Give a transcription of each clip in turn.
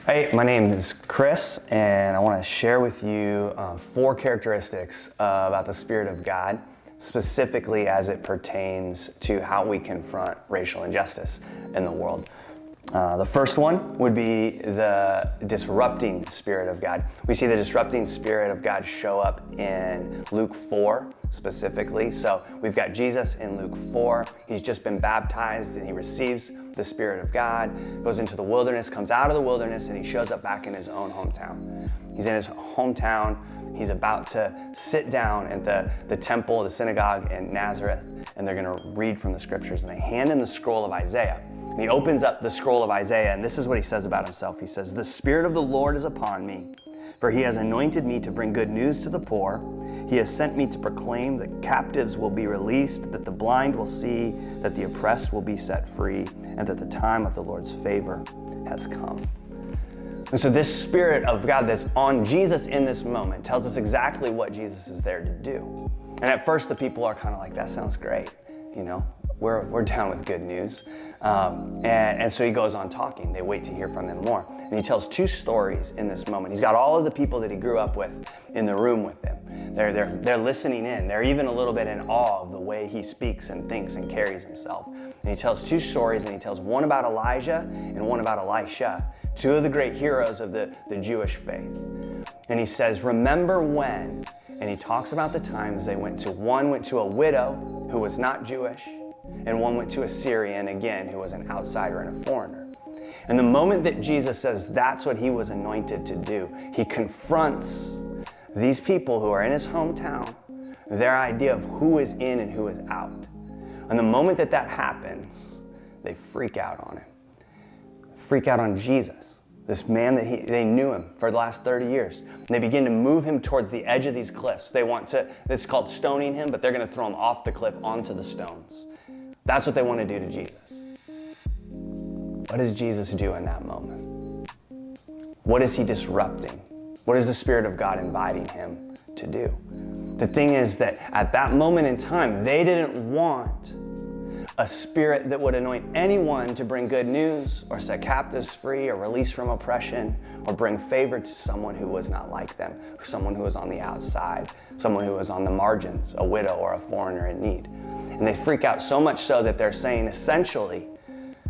Hey, my name is Chris, and I want to share with you 4 characteristics about the Spirit of God, specifically as it pertains to how we confront racial injustice in the world. The first one would be the disrupting Spirit of God. We see the disrupting Spirit of God show up in Luke 4 specifically. So we've got Jesus in Luke 4. He's just been baptized and he receives the Spirit of God, goes into the wilderness, comes out of the wilderness, and he shows up back in his own hometown. He's in his hometown. He's about to sit down at the temple, the synagogue in Nazareth, and they're going to read from the scriptures. And they hand him the scroll of Isaiah. And he opens up the scroll of Isaiah, and this is what he says about himself. He says, "The Spirit of the Lord is upon me, for he has anointed me to bring good news to the poor. He has sent me to proclaim that captives will be released, that the blind will see, that the oppressed will be set free, and that the time of the Lord's favor has come." And so this Spirit of God that's on Jesus in this moment tells us exactly what Jesus is there to do. And at first the people are kind of like, that sounds great, we're down with good news. And so he goes on talking. They wait to hear from him more. And he tells 2 stories in this moment. He's got all of the people that he grew up with in the room with him. They're listening in. They're even a little bit in awe of the way he speaks and thinks and carries himself. And he tells 2 stories, and he tells one about Elijah and one about Elisha, 2 of the great heroes of the Jewish faith. And he says, remember when, and he talks about the times one went to a widow who was not Jewish, and one went to a Syrian, again, who was an outsider and a foreigner. And the moment that Jesus says that's what he was anointed to do, he confronts these people who are in his hometown, their idea of who is in and who is out. And the moment that happens, they freak out on him. Freak out on Jesus, this man that they knew him for the last 30 years. And they begin to move him towards the edge of these cliffs. It's called stoning him, but they're going to throw him off the cliff onto the stones. That's what they want to do to Jesus. What does Jesus do in that moment? What is he disrupting? What is the Spirit of God inviting him to do? The thing is that at that moment in time, they didn't want a spirit that would anoint anyone to bring good news or set captives free or release from oppression or bring favor to someone who was not like them, someone who was on the outside, someone who was on the margins, a widow or a foreigner in need. And they freak out so much so that they're saying essentially,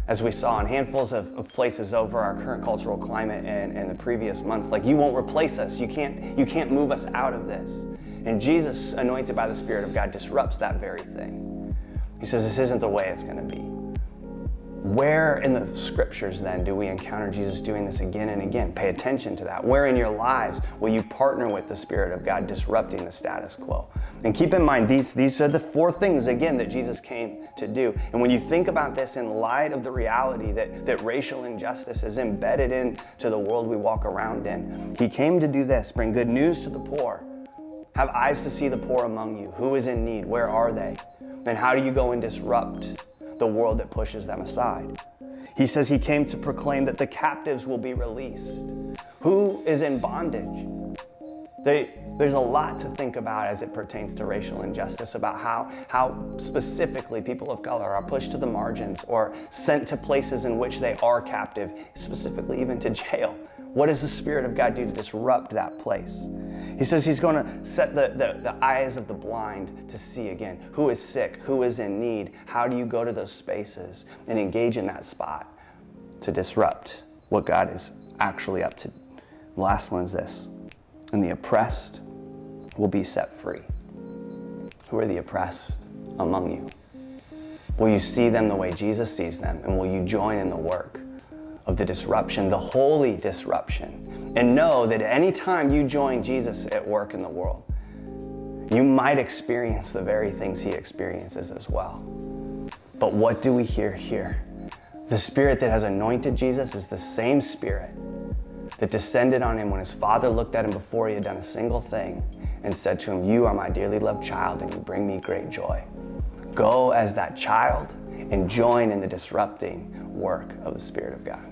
as we saw in handfuls of places over our current cultural climate and the previous months, like, you won't replace us. You can't move us out of this. And Jesus, anointed by the Spirit of God, disrupts that very thing. He says, this isn't the way it's going to be. Where in the scriptures then do we encounter Jesus doing this again and again? Pay attention to that. Where in your lives will you partner with the Spirit of God disrupting the status quo? And keep in mind, these are the 4 things, again, that Jesus came to do. And when you think about this in light of the reality that racial injustice is embedded into the world we walk around in, he came to do this, bring good news to the poor, have eyes to see the poor among you. Who is in need? Where are they? And how do you go and disrupt the world that pushes them aside? He says he came to proclaim that the captives will be released. Who is in bondage? There's a lot to think about as it pertains to racial injustice, about how specifically people of color are pushed to the margins or sent to places in which they are captive, specifically even to jail. What does the Spirit of God do to disrupt that place? He says he's going to set the eyes of the blind to see again. Who is sick? Who is in need? How do you go to those spaces and engage in that spot to disrupt what God is actually up to? The last one is this. And the oppressed will be set free. Who are the oppressed among you? Will you see them the way Jesus sees them? And will you join in the work of the disruption, the holy disruption? And know that any time you join Jesus at work in the world, you might experience the very things he experiences as well. But what do we hear here? The Spirit that has anointed Jesus is the same Spirit that descended on him when his Father looked at him before he had done a single thing and said to him, "You are my dearly loved child, and you bring me great joy." Go as that child and join in the disrupting work of the Spirit of God.